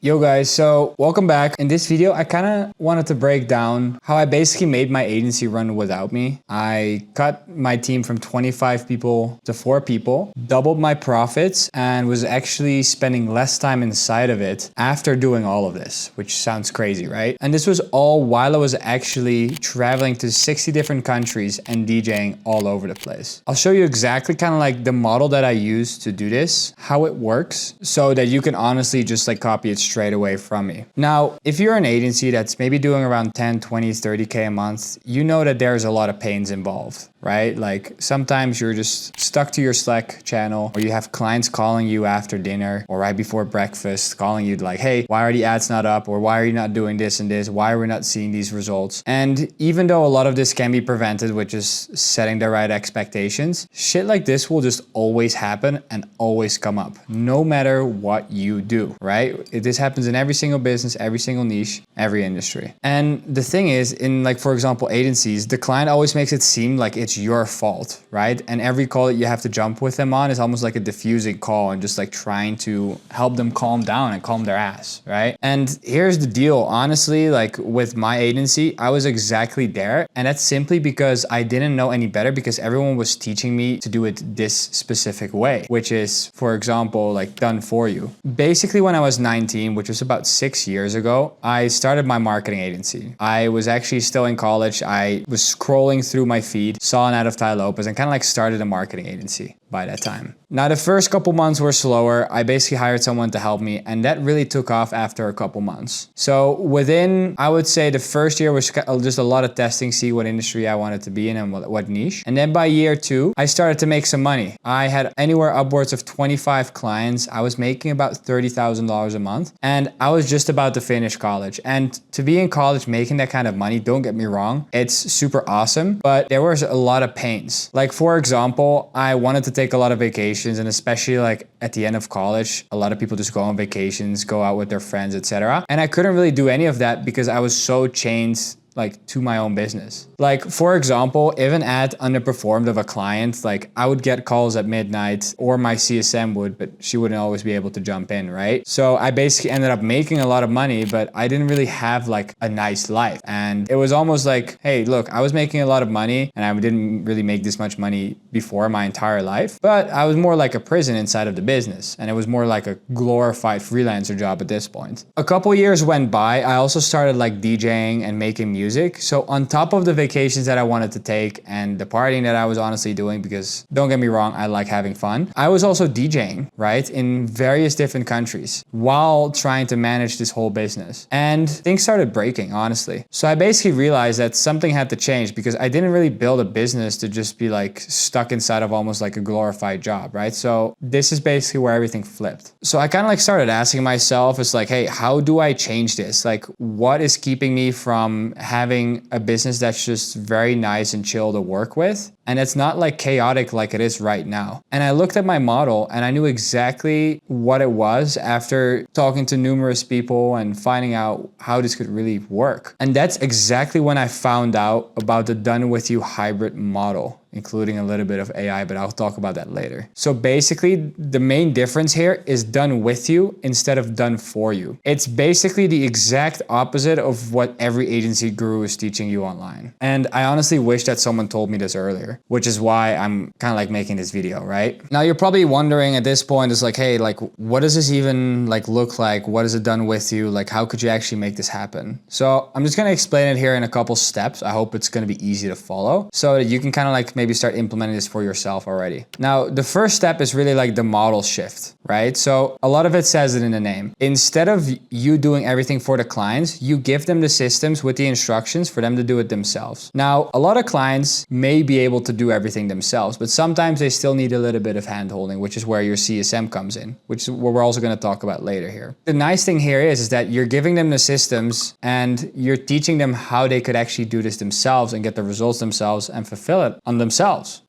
Yo guys, so welcome back. In this video, I kind of wanted to break down how I basically made my agency run without me. I cut my team from 25 people to 4 people, doubled my profits, and was actually spending less time inside of it after doing all of this, which sounds crazy, right? And this was all while I was actually traveling to 60 different countries and DJing all over the place. I'll show you exactly kind of like the model that I use to do this, how it works, so that you can honestly just like copy it straight away from me. Now, if you're an agency that's maybe doing around 10, 20, 30K a month, you know that there's a lot of pains involved, right? Like sometimes you're just stuck to your Slack channel, or you have clients calling you after dinner or right before breakfast, calling you like, hey, why are the ads not up? Or why are you not doing this and this? Why are we not seeing these results? And even though a lot of this can be prevented with just setting the right expectations, shit like this will just always happen and always come up, no matter what you do, right? This happens in every single business, every single niche, every industry. And the thing is, in like, for example, agencies, the client always makes it seem like it's your fault, right? And every call that you have to jump with them on is almost like a diffusing call and just like trying to help them calm down and calm their ass, right? And here's the deal, honestly, like with my agency, I was exactly there. And that's simply because I didn't know any better, because everyone was teaching me to do it this specific way, which is, for example, like done for you. Basically, when I was 19, which was about 6 years ago, I started my marketing agency. I was actually still in college. I was scrolling through my feed, saw an ad of Ty Lopez, and kind of like started a marketing agency by that time. Now, the first couple months were slower. I basically hired someone to help me, and that really took off after a couple months. So within, I would say the first year was just a lot of testing, see what industry I wanted to be in and what niche. And then by year 2, I started to make some money. I had anywhere upwards of 25 clients. I was making about $30,000 a month, and I was just about to finish college. And to be in college making that kind of money, don't get me wrong, it's super awesome, but there was a lot of pains. Like, for example, I wanted to take a lot of vacations, and especially like at the end of college, a lot of people just go on vacations, go out with their friends, etc. And I couldn't really do any of that because I was so chained like to my own business. Like, for example, if an ad underperformed of a client, like I would get calls at midnight, or my CSM would, but she wouldn't always be able to jump in, right? So I basically ended up making a lot of money, but I didn't really have like a nice life. And it was almost like, hey, look, I was making a lot of money and I didn't really make this much money before my entire life, but I was more like a prison inside of the business. And it was more like a glorified freelancer job at this point. A couple years went by. I also started like DJing and making music. So on top of the vacations that I wanted to take and the partying that I was honestly doing, because don't get me wrong, I like having fun, I was also DJing, right, in various different countries while trying to manage this whole business. And things started breaking, honestly. So I basically realized that something had to change, because I didn't really build a business to just be like stuck inside of almost like a glorified job, right? So this is basically where everything flipped. So I kind of like started asking myself, it's like, hey, how do I change this? Like, what is keeping me from having a business that's just very nice and chill to work with, and it's not like chaotic like it is right now? And I looked at my model and I knew exactly what it was after talking to numerous people and finding out how this could really work. And that's exactly when I found out about the done with you hybrid model, including a little bit of AI, but I'll talk about that later. So basically, the main difference here is done with you instead of done for you. It's basically the exact opposite of what every agency guru is teaching you online. And I honestly wish that someone told me this earlier, which is why I'm kind of like making this video, right? Now you're probably wondering at this point, it's like, hey, like, what does this even like look like? What is it done with you? Like, how could you actually make this happen? So I'm just gonna explain it here in a couple steps. I hope it's gonna be easy to follow so that you can kind of like maybe start implementing this for yourself already. Now, the first step is really like the model shift, right? So a lot of it says it in the name. Instead of you doing everything for the clients, you give them the systems with the instructions for them to do it themselves. Now, a lot of clients may be able to do everything themselves, but sometimes they still need a little bit of hand-holding, which is where your CSM comes in, which is what we're also going to talk about later here. The nice thing here is that you're giving them the systems and you're teaching them how they could actually do this themselves and get the results themselves and fulfill it on themselves.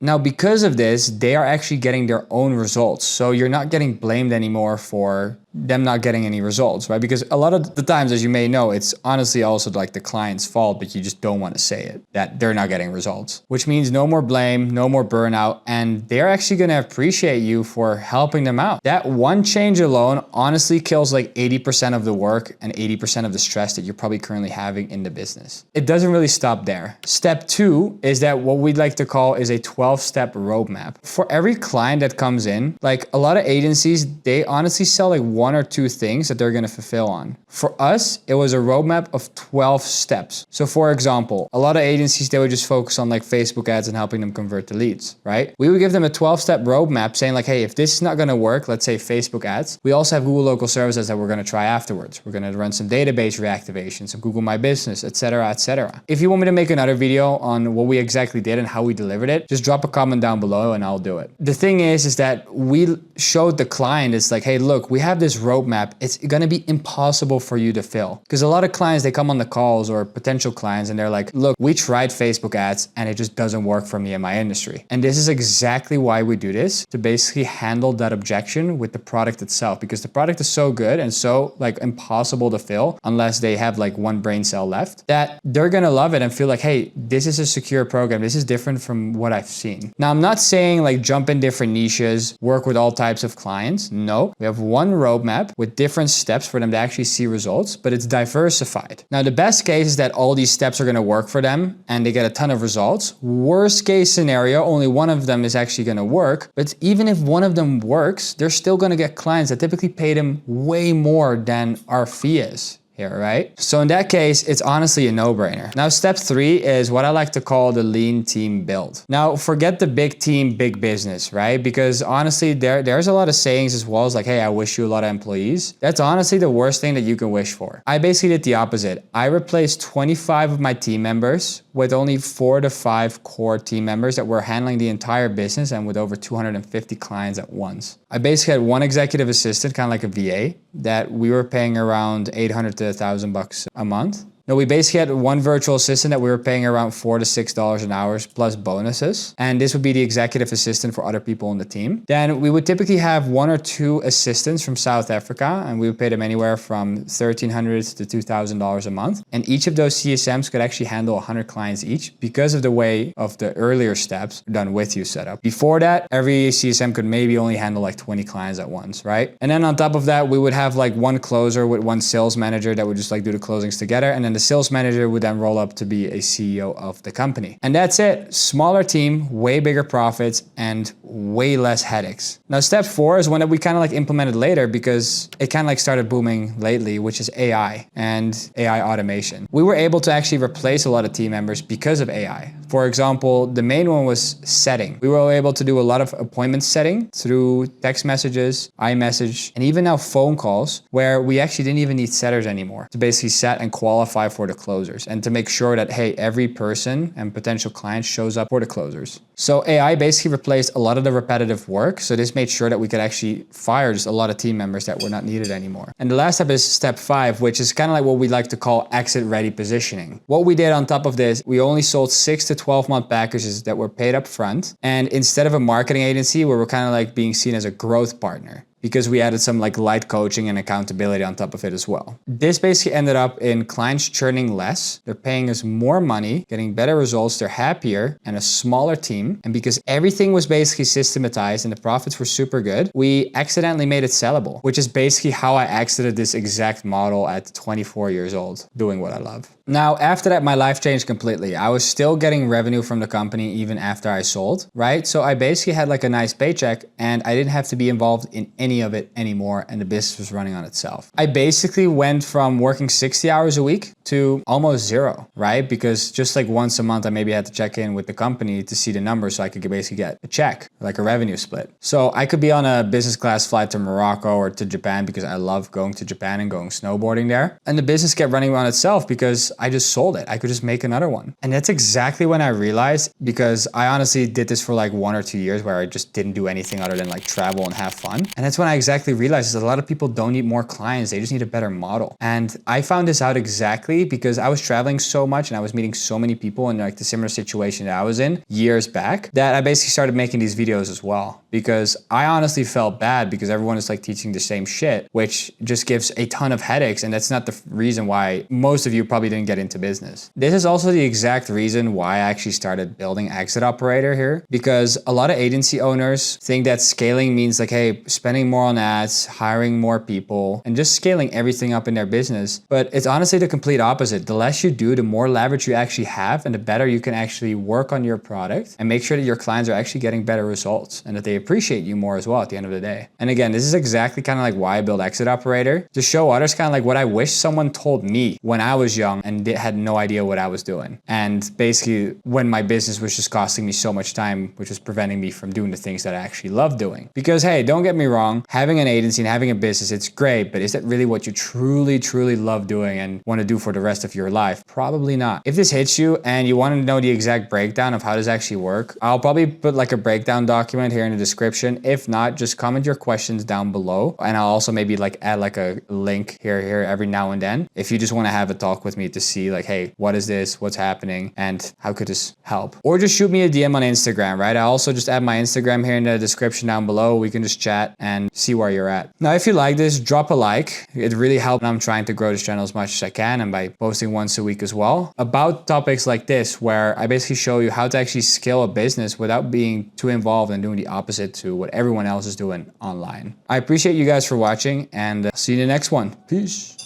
Now, because of this, they are actually getting their own results. So you're not getting blamed anymore for them not getting any results, right? Because a lot of the times, as you may know, it's honestly also like the client's fault, but you just don't want to say it, that they're not getting results, which means no more blame, no more burnout, and they're actually going to appreciate you for helping them out. That one change alone honestly kills like 80% of the work and 80% of the stress that you're probably currently having in the business. It doesn't really stop there. Step 2 is that what we'd like to call is a 12-step roadmap. For every client that comes in, like a lot of agencies, they honestly sell like 1 or 2 things that they're going to fulfill on. For us, it was a roadmap of 12 steps. So for example, a lot of agencies, they would just focus on like Facebook ads and helping them convert the leads, right? We would give them a 12-step roadmap saying like, hey, if this is not going to work, let's say Facebook ads, we also have Google local services that we're going to try afterwards. We're going to run some database reactivation, some Google My Business, etc., etc. If you want me to make another video on what we exactly did and how we delivered it, just drop a comment down below and I'll do it. The thing is that we showed the client, it's like, hey, look, we have this roadmap. It's going to be impossible for you to fill. Because a lot of clients, they come on the calls or potential clients and they're like, look, we tried Facebook ads and it just doesn't work for me in my industry. And this is exactly why we do this, to basically handle that objection with the product itself, because the product is so good and so like impossible to fill unless they have like one brain cell left, that they're going to love it and feel like, hey, this is a secure program. This is different from what I've seen. Now, I'm not saying like jump in different niches, work with all types of clients. No, we have one roadmap with different steps for them to actually see results, but it's diversified. Now, the best case is that all these steps are going to work for them and they get a ton of results. Worst case scenario, only one of them is actually going to work. But even if one of them works, they're still going to get clients that typically pay them way more than our fee is here, right? So in that case, it's honestly a no-brainer. Now, step 3 is what I like to call the lean team build. Now, forget the big team, big business, right? Because honestly, there's a lot of sayings as well as like, hey, I wish you a lot of employees. That's honestly the worst thing that you can wish for. I basically did the opposite. I replaced 25 of my team members with only 4 to 5 core team members that were handling the entire business and with over 250 clients at once. I basically had one executive assistant, kind of like a VA, that we were paying around $800 to $1,000 a month. No, we basically had one virtual assistant that we were paying around $4 to $6 an hour plus bonuses. And this would be the executive assistant for other people on the team. Then we would typically have 1 or 2 assistants from South Africa, and we would pay them anywhere from $1,300 to $2,000 a month. And each of those CSMs could actually handle 100 clients each because of the way of the earlier steps done with you setup. Before that, every CSM could maybe only handle like 20 clients at once, right? And then on top of that, we would have like one closer with one sales manager that would just like do the closings together. And then the sales manager would then roll up to be a CEO of the company. And that's it. Smaller team, way bigger profits, and way less headaches. Now, step 4 is one that we kind of like implemented later because it kind of like started booming lately, which is AI and AI automation. We were able to actually replace a lot of team members because of AI. For example, the main one was setting. We were able to do a lot of appointment setting through text messages, iMessage, and even now phone calls, where we actually didn't even need setters anymore to basically set and qualify for the closers and to make sure that, hey, every person and potential client shows up for the closers. So AI basically replaced a lot of the repetitive work. So this made sure that we could actually fire just a lot of team members that were not needed anymore. And the last step is step 5, which is kind of like what we like to call exit ready positioning. What we did on top of this, we only sold 6 to 12-month packages that were paid up front. And instead of a marketing agency, we were kind of like being seen as a growth partner, because we added some like light coaching and accountability on top of it as well. This basically ended up in clients churning less. They're paying us more money, getting better results. They're happier and a smaller team. And because everything was basically systematized and the profits were super good, we accidentally made it sellable, which is basically how I exited this exact model at 24 years old, doing what I love. Now, after that, my life changed completely. I was still getting revenue from the company even after I sold, right? So I basically had like a nice paycheck and I didn't have to be involved in any of it anymore, and the business was running on itself. I basically went from working 60 hours a week to almost 0, right? Because just like once a month, I maybe had to check in with the company to see the numbers so I could basically get a check, like a revenue split. So I could be on a business class flight to Morocco or to Japan because I love going to Japan and going snowboarding there. And the business kept running on itself because I just sold it. I could just make another one. And that's exactly when I realized, because I honestly did this for like 1 or 2 years where I just didn't do anything other than like travel and have fun. And that's when I exactly realized that a lot of people don't need more clients. They just need a better model. And I found this out exactly quickly because I was traveling so much and I was meeting so many people in like the similar situation that I was in years back that I basically started making these videos as well, because I honestly felt bad because everyone is like teaching the same shit, which just gives a ton of headaches. And that's not the reason why most of you probably didn't get into business. This is also the exact reason why I actually started building Exit Operator here, because a lot of agency owners think that scaling means like, hey, spending more on ads, hiring more people, and just scaling everything up in their business. But it's honestly the complete opposite. The less you do, the more leverage you actually have, and the better you can actually work on your product and make sure that your clients are actually getting better results and that they appreciate you more as well at the end of the day. And again, this is exactly kind of like why I build Exit Operator, to show others kind of like what I wish someone told me when I was young and had no idea what I was doing. And basically when my business was just costing me so much time, which was preventing me from doing the things that I actually love doing. Because hey, don't get me wrong, having an agency and having a business, it's great, but is that really what you truly love doing and want to do for the rest of your life? Probably not. If this hits you and you want to know the exact breakdown of how this actually works, I'll probably put like a breakdown document here in the description. If not, just comment your questions down below, and I'll also maybe like add like a link here every now and then if you just want to have a talk with me to see like, hey, what is this, what's happening, and how could this help? Or just shoot me a DM on Instagram, right? I also just add my Instagram here in the description down below. We can just chat and see where you're at. Now, if you like this, drop a like. It really helps. I'm trying to grow this channel as much as I can, and by posting once a week as well about topics like this, where I basically show you how to actually scale a business without being too involved and doing the opposite to what everyone else is doing online. I appreciate you guys for watching, and see you in the next one. Peace.